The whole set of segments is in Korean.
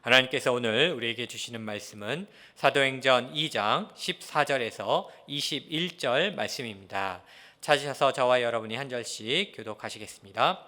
하나님께서 오늘 우리에게 주시는 말씀은 사도행전 2장 14절에서 21절 말씀입니다. 찾으셔서 저와 여러분이 한 절씩 교독하시겠습니다.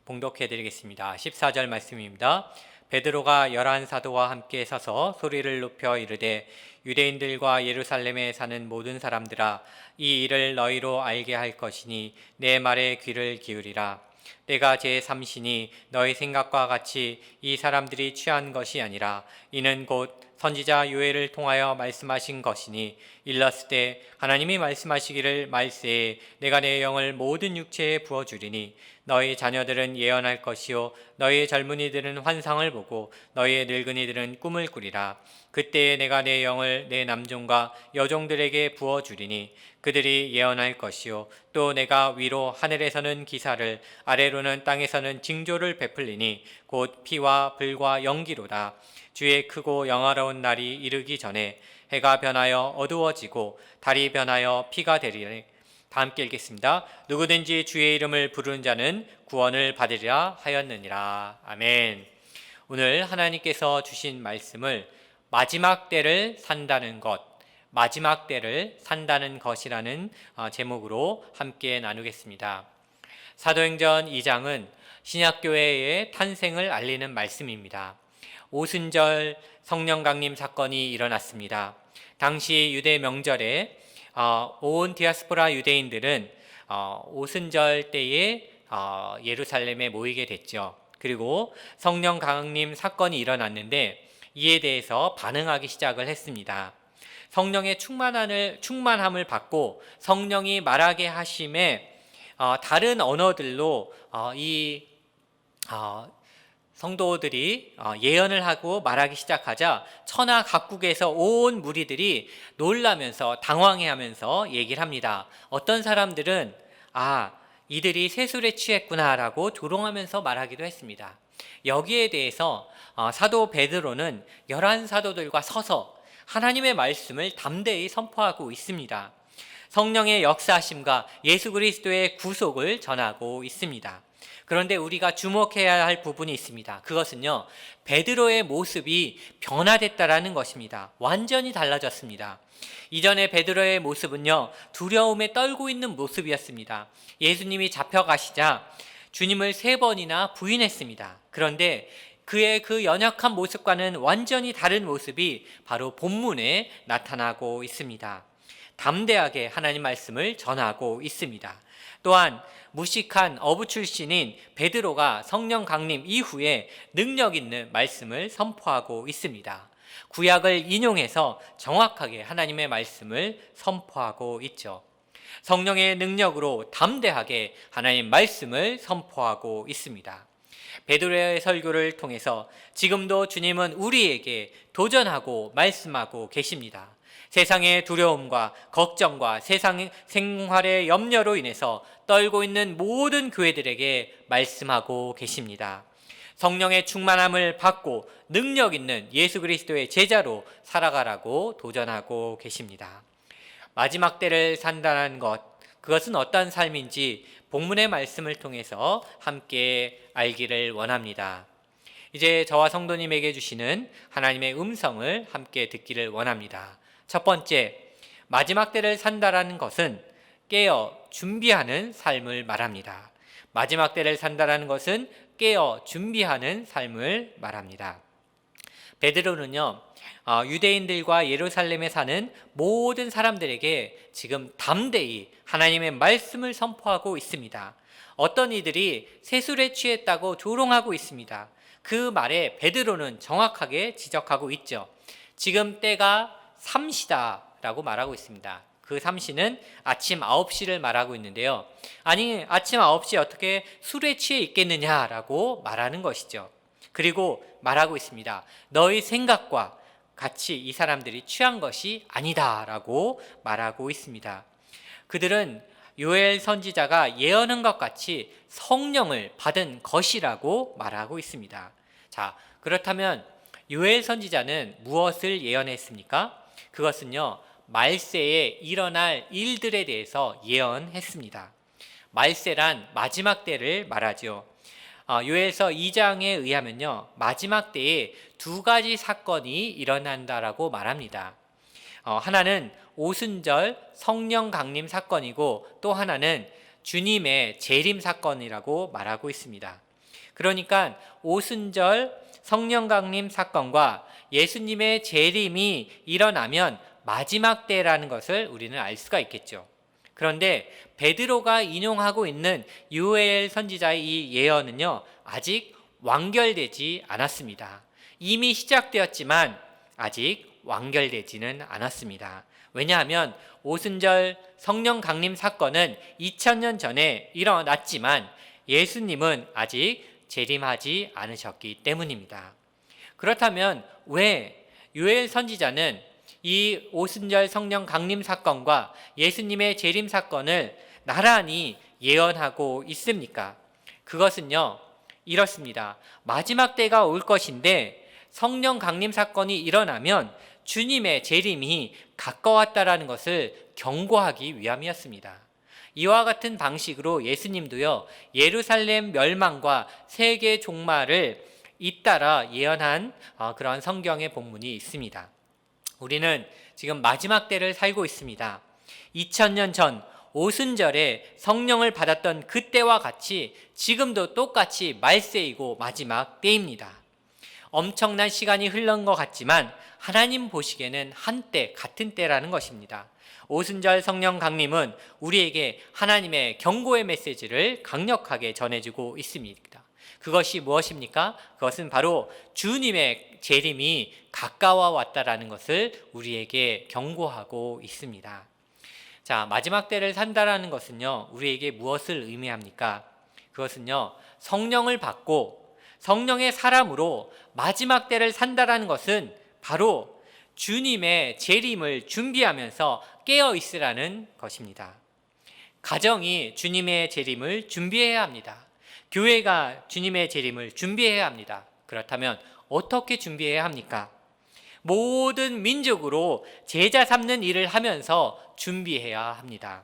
봉독해 드리겠습니다. 14절 말씀입니다. 베드로가 11사도와 함께 서서 소리를 높여 이르되 유대인들과 예루살렘에 사는 모든 사람들아, 이 일을 너희로 알게 할 것이니 내 말에 귀를 기울이라. 때가 제3시니 너희 생각과 같이 이 사람들이 취한 것이 아니라 이는 곧 선지자 요엘을 통하여 말씀하신 것이니, 일렀을 때 하나님이 말씀하시기를 말세에 내가 내 영을 모든 육체에 부어주리니 너희 자녀들은 예언할 것이요 너희 젊은이들은 환상을 보고 너희 늙은이들은 꿈을 꾸리라. 그때에 내가 내 영을 내 남종과 여종들에게 부어주리니 그들이 예언할 것이요 또 내가 위로 하늘에서는 기사를 아래로는 땅에서는 징조를 베풀리니 곧 피와 불과 연기로다. 주의 크고 영화로운 날이 이르기 전에 해가 변하여 어두워지고 달이 변하여 피가 되리니, 다 함께 읽겠습니다. 누구든지 주의 이름을 부르는 자는 구원을 받으리라 하였느니라. 아멘. 오늘 하나님께서 주신 말씀을 마지막 때를 산다는 것, 마지막 때를 산다는 것이라는 제목으로 함께 나누겠습니다. 사도행전 2장은 신약교회의 탄생을 알리는 말씀입니다. 오순절 성령 강림 사건이 일어났습니다. 당시 유대 명절에 온 디아스포라 유대인들은 오순절 때에 예루살렘에 모이게 됐죠. 그리고 성령 강림 사건이 일어났는데 이에 대해서 반응하기 시작을 했습니다. 성령의 충만함을 받고 성령이 말하게 하심에 다른 언어들로 이 성도들이 예언을 하고 말하기 시작하자 천하 각국에서 온 무리들이 놀라면서 당황해하면서 얘기를 합니다. 어떤 사람들은 이들이 세술에 취했구나라고 조롱하면서 말하기도 했습니다. 여기에 대해서 사도 베드로는 11사도들과 서서 하나님의 말씀을 담대히 선포하고 있습니다. 성령의 역사하심과 예수 그리스도의 구속을 전하고 있습니다. 그런데 우리가 주목해야 할 부분이 있습니다. 그것은요, 베드로의 모습이 변화됐다라는 것입니다. 완전히 달라졌습니다. 이전에 베드로의 모습은요, 두려움에 떨고 있는 모습이었습니다. 예수님이 잡혀가시자 주님을 3번이나 부인했습니다. 그런데 그의 그 연약한 모습과는 완전히 다른 모습이 바로 본문에 나타나고 있습니다. 담대하게 하나님 말씀을 전하고 있습니다. 또한 무식한 어부 출신인 베드로가 성령 강림 이후에 능력 있는 말씀을 선포하고 있습니다. 구약을 인용해서 정확하게 하나님의 말씀을 선포하고 있죠. 성령의 능력으로 담대하게 하나님 말씀을 선포하고 있습니다. 베드로의 설교를 통해서 지금도 주님은 우리에게 도전하고 말씀하고 계십니다. 세상의 두려움과 걱정과 세상 생활의 염려로 인해서 떨고 있는 모든 교회들에게 말씀하고 계십니다. 성령의 충만함을 받고 능력 있는 예수 그리스도의 제자로 살아가라고 도전하고 계십니다. 마지막 때를 산다는 것, 그것은 어떤 삶인지 본문의 말씀을 통해서 함께 알기를 원합니다. 이제 저와 성도님에게 주시는 하나님의 음성을 함께 듣기를 원합니다. 첫 번째, 마지막 때를 산다라는 것은 깨어 준비하는 삶을 말합니다. 마지막 때를 산다라는 것은 깨어 준비하는 삶을 말합니다. 베드로는요, 유대인들과 예루살렘에 사는 모든 사람들에게 지금 담대히 하나님의 말씀을 선포하고 있습니다. 어떤 이들이 세술에 취했다고 조롱하고 있습니다. 그 말에 베드로는 정확하게 지적하고 있죠. 지금 때가 삼시다라고 말하고 있습니다. 그 삼시는 아침 9시를 말하고 있는데요. 아니, 아침 9시에 어떻게 술에 취해 있겠느냐라고 말하는 것이죠. 그리고 말하고 있습니다. 너희 생각과 같이 이 사람들이 취한 것이 아니다라고 말하고 있습니다. 그들은 요엘 선지자가 예언한 것 같이 성령을 받은 것이라고 말하고 있습니다. 자, 그렇다면 요엘 선지자는 무엇을 예언했습니까? 그것은요, 말세에 일어날 일들에 대해서 예언했습니다. 말세란 마지막 때를 말하죠. 요엘서 2장에 의하면요, 마지막 때에 두 가지 사건이 일어난다라고 말합니다. 하나는 오순절 성령 강림 사건이고 또 하나는 주님의 재림 사건이라고 말하고 있습니다. 그러니까 오순절 성령 강림 사건과 예수님의 재림이 일어나면 마지막 때라는 것을 우리는 알 수가 있겠죠. 그런데 베드로가 인용하고 있는 요엘 선지자의 이 예언은요, 아직 완결되지 않았습니다. 이미 시작되었지만 아직 완결되지는 않았습니다. 왜냐하면 오순절 성령 강림 사건은 2000년 전에 일어났지만 예수님은 아직 재림하지 않으셨기 때문입니다. 그렇다면 왜 요엘 선지자는 이 오순절 성령 강림 사건과 예수님의 재림 사건을 나란히 예언하고 있습니까? 그것은요, 이렇습니다. 마지막 때가 올 것인데 성령 강림 사건이 일어나면 주님의 재림이 가까웠다라는 것을 경고하기 위함이었습니다. 이와 같은 방식으로 예수님도요, 예루살렘 멸망과 세계 종말을 잇따라 예언한 그런 성경의 본문이 있습니다. 우리는 지금 마지막 때를 살고 있습니다. 2000년 전 오순절에 성령을 받았던 그때와 같이 지금도 똑같이 말세이고 마지막 때입니다. 엄청난 시간이 흘러간 것 같지만 하나님 보시기에는 한때 같은 때라는 것입니다. 오순절 성령 강림은 우리에게 하나님의 경고의 메시지를 강력하게 전해주고 있습니다. 그것이 무엇입니까? 그것은 바로 주님의 재림이 가까워 왔다라는 것을 우리에게 경고하고 있습니다. 자, 마지막 때를 산다라는 것은요, 우리에게 무엇을 의미합니까? 그것은요, 성령을 받고 성령의 사람으로 마지막 때를 산다라는 것은 바로 주님의 재림을 준비하면서 깨어 있으라는 것입니다. 가정이 주님의 재림을 준비해야 합니다. 교회가 주님의 재림을 준비해야 합니다. 그렇다면 어떻게 준비해야 합니까? 모든 민족으로 제자 삼는 일을 하면서 준비해야 합니다.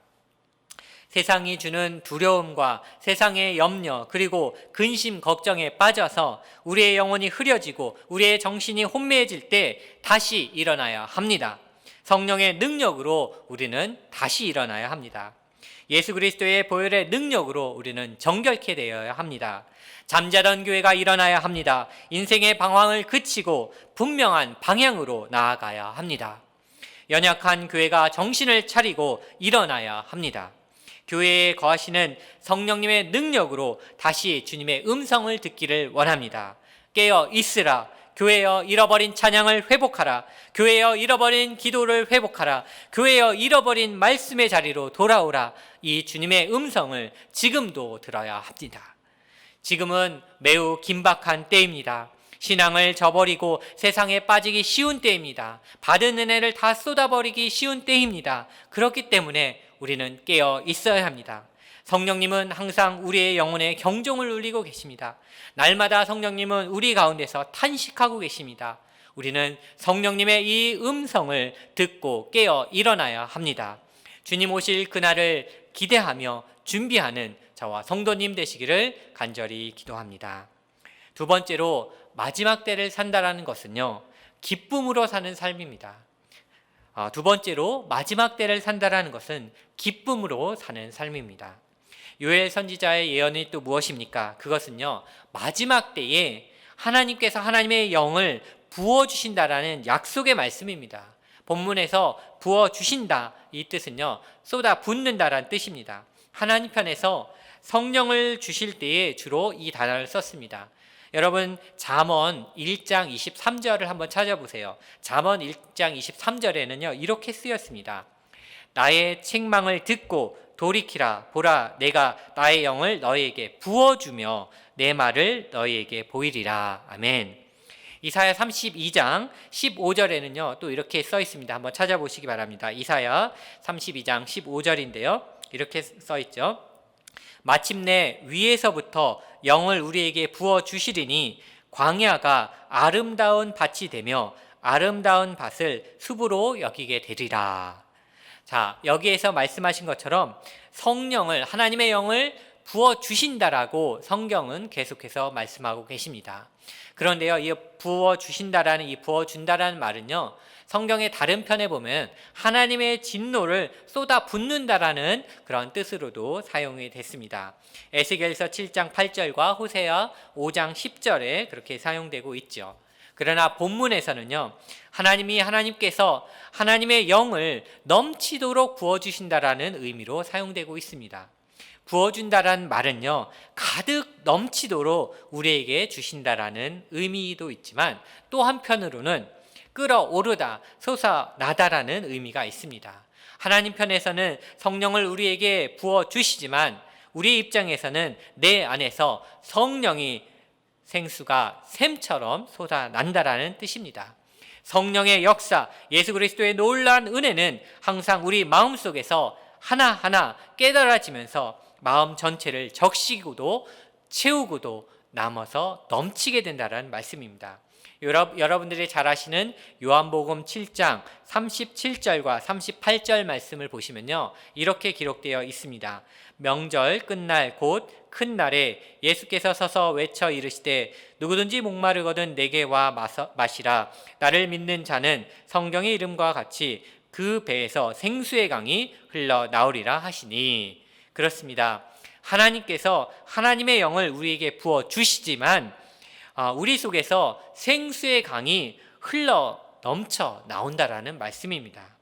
세상이 주는 두려움과 세상의 염려 그리고 근심 걱정에 빠져서 우리의 영혼이 흐려지고 우리의 정신이 혼미해질 때 다시 일어나야 합니다. 성령의 능력으로 우리는 다시 일어나야 합니다. 예수 그리스도의 보혈의 능력으로 우리는 정결케 되어야 합니다. 잠자던 교회가 일어나야 합니다. 인생의 방황을 그치고 분명한 방향으로 나아가야 합니다. 연약한 교회가 정신을 차리고 일어나야 합니다. 교회에 거하시는 성령님의 능력으로 다시 주님의 음성을 듣기를 원합니다. 깨어 있으라. 교회여 잃어버린 찬양을 회복하라. 교회여 잃어버린 기도를 회복하라. 교회여 잃어버린 말씀의 자리로 돌아오라. 이 주님의 음성을 지금도 들어야 합니다. 지금은 매우 긴박한 때입니다. 신앙을 저버리고 세상에 빠지기 쉬운 때입니다. 받은 은혜를 다 쏟아버리기 쉬운 때입니다. 그렇기 때문에 우리는 깨어 있어야 합니다. 성령님은 항상 우리의 영혼에 경종을 울리고 계십니다. 날마다 성령님은 우리 가운데서 탄식하고 계십니다. 우리는 성령님의 이 음성을 듣고 깨어 일어나야 합니다. 주님 오실 그날을 기대하며 준비하는 저와 성도님 되시기를 간절히 기도합니다. 두 번째로 마지막 때를 산다라는 것은요, 기쁨으로 사는 삶입니다. 두 번째로 마지막 때를 산다라는 것은 기쁨으로 사는 삶입니다. 요엘 선지자의 예언이 또 무엇입니까? 그것은요, 마지막 때에 하나님께서 하나님의 영을 부어주신다라는 약속의 말씀입니다. 본문에서 부어주신다, 이 뜻은요, 쏟아 붓는다라는 뜻입니다. 하나님 편에서 성령을 주실 때에 주로 이 단어를 썼습니다. 여러분, 잠언 1장 23절을 한번 찾아보세요. 잠언 1장 23절에는요, 이렇게 쓰였습니다. 나의 책망을 듣고 돌이키라. 보라, 내가 나의 영을 너희에게 부어주며 내 말을 너희에게 보이리라. 아멘. 이사야 32장 15절에는요, 또 이렇게 써 있습니다. 한번 찾아보시기 바랍니다. 이사야 32장 15절인데요, 이렇게 써 있죠. 마침내 위에서부터 영을 우리에게 부어주시리니 광야가 아름다운 밭이 되며 아름다운 밭을 숲으로 여기게 되리라. 자, 여기에서 말씀하신 것처럼 성령을, 하나님의 영을 부어 주신다라고 성경은 계속해서 말씀하고 계십니다. 그런데요, 이 부어 주신다라는 이 부어 준다라는 말은요, 성경의 다른 편에 보면 하나님의 진노를 쏟아 붓는다라는 그런 뜻으로도 사용이 됐습니다. 에스겔서 7장 8절과 호세아 5장 10절에 그렇게 사용되고 있죠. 그러나 본문에서는요, 하나님께서 하나님의 영을 넘치도록 부어주신다라는 의미로 사용되고 있습니다. 부어준다라는 말은요, 가득 넘치도록 우리에게 주신다라는 의미도 있지만 또 한편으로는 끓어오르다, 솟아나다라는 의미가 있습니다. 하나님 편에서는 성령을 우리에게 부어주시지만 우리 입장에서는 내 안에서 성령이 생수가 샘처럼 솟아난다라는 뜻입니다. 성령의 역사, 예수 그리스도의 놀라운 은혜는 항상 우리 마음속에서 하나하나 깨달아지면서 마음 전체를 적시고도 채우고도 남아서 넘치게 된다는 말씀입니다. 여러분들이 잘 아시는 요한복음 7장 37절과 38절 말씀을 보시면요, 이렇게 기록되어 있습니다. 명절 끝날 곧 큰 날에 예수께서 서서 외쳐 이르시되 누구든지 목마르거든 내게 와 마시라. 나를 믿는 자는 성경의 이름과 같이 그 배에서 생수의 강이 흘러나오리라 하시니. 그렇습니다. 하나님께서 하나님의 영을 우리에게 부어 주시지만 우리 속에서 생수의 강이 흘러 넘쳐 나온다라는 말씀입니다.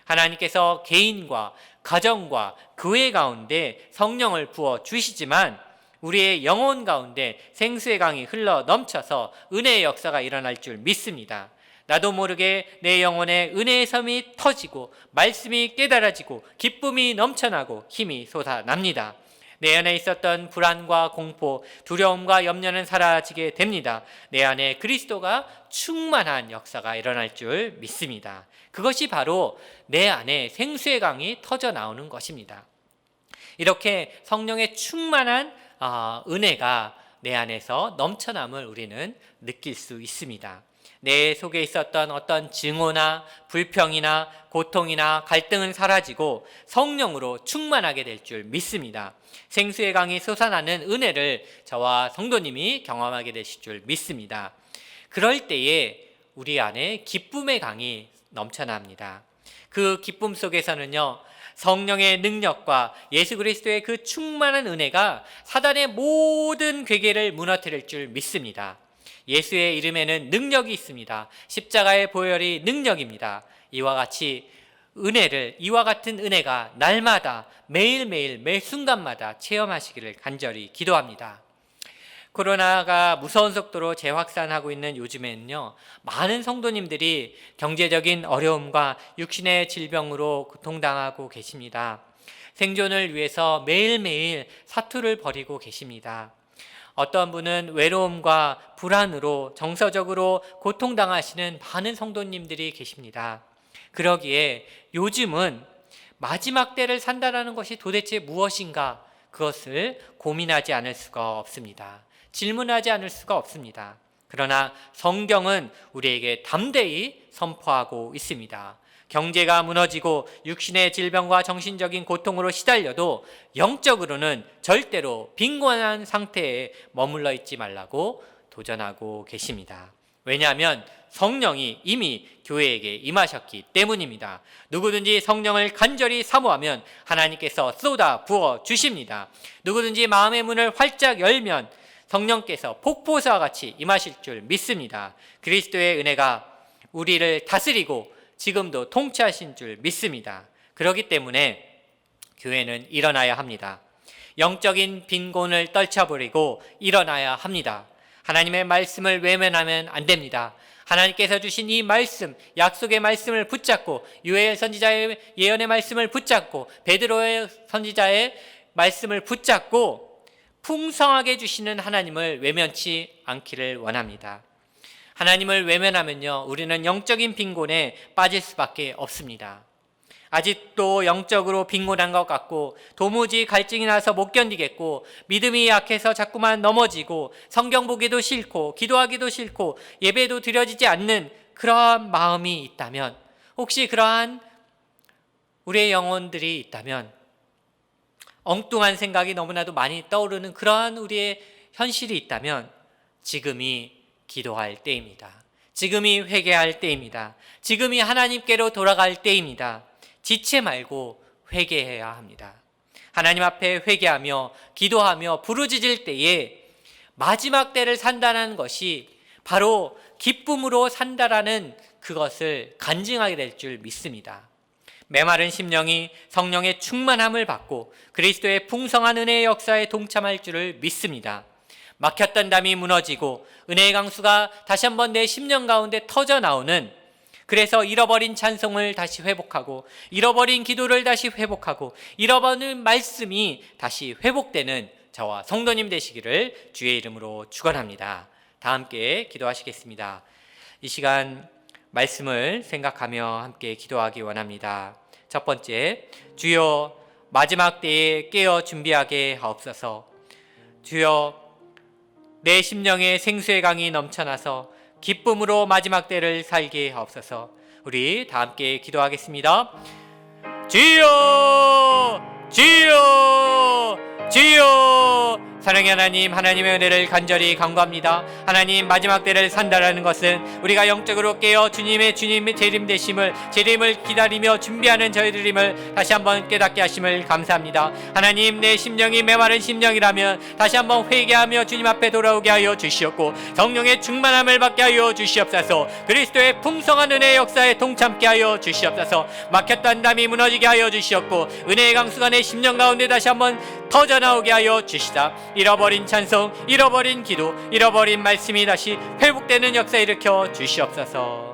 하나님께서 개인과 가정과 교회 가운데 성령을 부어 주시지만 우리의 영혼 가운데 생수의 강이 흘러 넘쳐서 은혜의 역사가 일어날 줄 믿습니다. 나도 모르게 내 영혼에 은혜의 섬이 터지고 말씀이 깨달아지고 기쁨이 넘쳐나고 힘이 솟아납니다. 내 안에 있었던 불안과 공포, 두려움과 염려는 사라지게 됩니다. 내 안에 그리스도가 충만한 역사가 일어날 줄 믿습니다. 그것이 바로 내 안에 생수의 강이 터져 나오는 것입니다. 이렇게 성령의 충만한 은혜가 내 안에서 넘쳐남을 우리는 느낄 수 있습니다. 내 속에 있었던 어떤 증오나 불평이나 고통이나 갈등은 사라지고 성령으로 충만하게 될 줄 믿습니다. 생수의 강이 솟아나는 은혜를 저와 성도님이 경험하게 되실 줄 믿습니다. 그럴 때에 우리 안에 기쁨의 강이 넘쳐납니다. 그 기쁨 속에서는요, 성령의 능력과 예수 그리스도의 그 충만한 은혜가 사단의 모든 괴계를 무너뜨릴 줄 믿습니다. 예수의 이름에는 능력이 있습니다. 십자가의 보혈이 능력입니다. 이와 같은 은혜가 날마다 매일매일 매 순간마다 체험하시기를 간절히 기도합니다. 코로나가 무서운 속도로 재확산하고 있는 요즘에는요, 많은 성도님들이 경제적인 어려움과 육신의 질병으로 고통당하고 계십니다. 생존을 위해서 매일매일 사투를 벌이고 계십니다. 어떤 분은 외로움과 불안으로 정서적으로 고통당하시는 많은 성도님들이 계십니다. 그러기에 요즘은 마지막 때를 산다는 것이 도대체 무엇인가, 그것을 고민하지 않을 수가 없습니다. 질문하지 않을 수가 없습니다. 그러나 성경은 우리에게 담대히 선포하고 있습니다. 경제가 무너지고 육신의 질병과 정신적인 고통으로 시달려도 영적으로는 절대로 빈곤한 상태에 머물러 있지 말라고 도전하고 계십니다. 왜냐하면 성령이 이미 교회에게 임하셨기 때문입니다. 누구든지 성령을 간절히 사모하면 하나님께서 쏟아 부어 주십니다. 누구든지 마음의 문을 활짝 열면 성령께서 폭포수와 같이 임하실 줄 믿습니다. 그리스도의 은혜가 우리를 다스리고 지금도 통치하신 줄 믿습니다. 그렇기 때문에 교회는 일어나야 합니다. 영적인 빈곤을 떨쳐버리고 일어나야 합니다. 하나님의 말씀을 외면하면 안 됩니다. 하나님께서 주신 이 말씀, 약속의 말씀을 붙잡고 유엘 선지자의 예언의 말씀을 붙잡고 베드로의 선지자의 말씀을 붙잡고 풍성하게 주시는 하나님을 외면치 않기를 원합니다. 하나님을 외면하면요, 우리는 영적인 빈곤에 빠질 수밖에 없습니다. 아직도 영적으로 빈곤한 것 같고 도무지 갈증이 나서 못 견디겠고 믿음이 약해서 자꾸만 넘어지고 성경 보기도 싫고 기도하기도 싫고 예배도 드려지지 않는 그러한 마음이 있다면, 혹시 그러한 우리의 영혼들이 있다면 엉뚱한 생각이 너무나도 많이 떠오르는 그러한 우리의 현실이 있다면 지금이 기도할 때입니다. 지금이 회개할 때입니다. 지금이 하나님께로 돌아갈 때입니다. 지체 말고 회개해야 합니다. 하나님 앞에 회개하며 기도하며 부르짖을 때에 마지막 때를 산다는 것이 바로 기쁨으로 산다라는 그것을 간증하게 될 줄 믿습니다. 메마른 심령이 성령의 충만함을 받고 그리스도의 풍성한 은혜의 역사에 동참할 줄을 믿습니다. 막혔던 담이 무너지고 은혜의 강수가 다시 한번 내 심령 가운데 터져 나오는, 그래서 잃어버린 찬송을 다시 회복하고 잃어버린 기도를 다시 회복하고 잃어버린 말씀이 다시 회복되는 저와 성도님 되시기를 주의 이름으로 축원합니다. 다 함께 기도하시겠습니다. 이 시간 말씀을 생각하며 함께 기도하기 원합니다. 첫 번째, 주여 마지막 때에 깨어 준비하게 하옵소서. 주여 내 심령에 생수의 강이 넘쳐나서 기쁨으로 마지막 때를 살게 하옵소서. 우리 다 함께 기도하겠습니다. 주여 주여 주여. 사랑의 하나님, 하나님의 은혜를 간절히 간구합니다. 하나님, 마지막 때를 산다라는 것은 우리가 영적으로 깨어 주님의 재림 되심을, 재림을 기다리며 준비하는 저희들임을 다시 한번 깨닫게 하심을 감사합니다. 하나님, 내 심령이 메마른 심령이라면 다시 한번 회개하며 주님 앞에 돌아오게 하여 주시옵고 성령의 충만함을 받게 하여 주시옵소서. 그리스도의 풍성한 은혜의 역사에 동참케 하여 주시옵소서. 막혔던 담이 무너지게 하여 주시옵고 은혜의 강수가 내 심령 가운데 다시 한번 터져나오게 하여 주시다. 잃어버린 찬송, 잃어버린 기도, 잃어버린 말씀이 다시 회복되는 역사 일으켜 주시옵소서.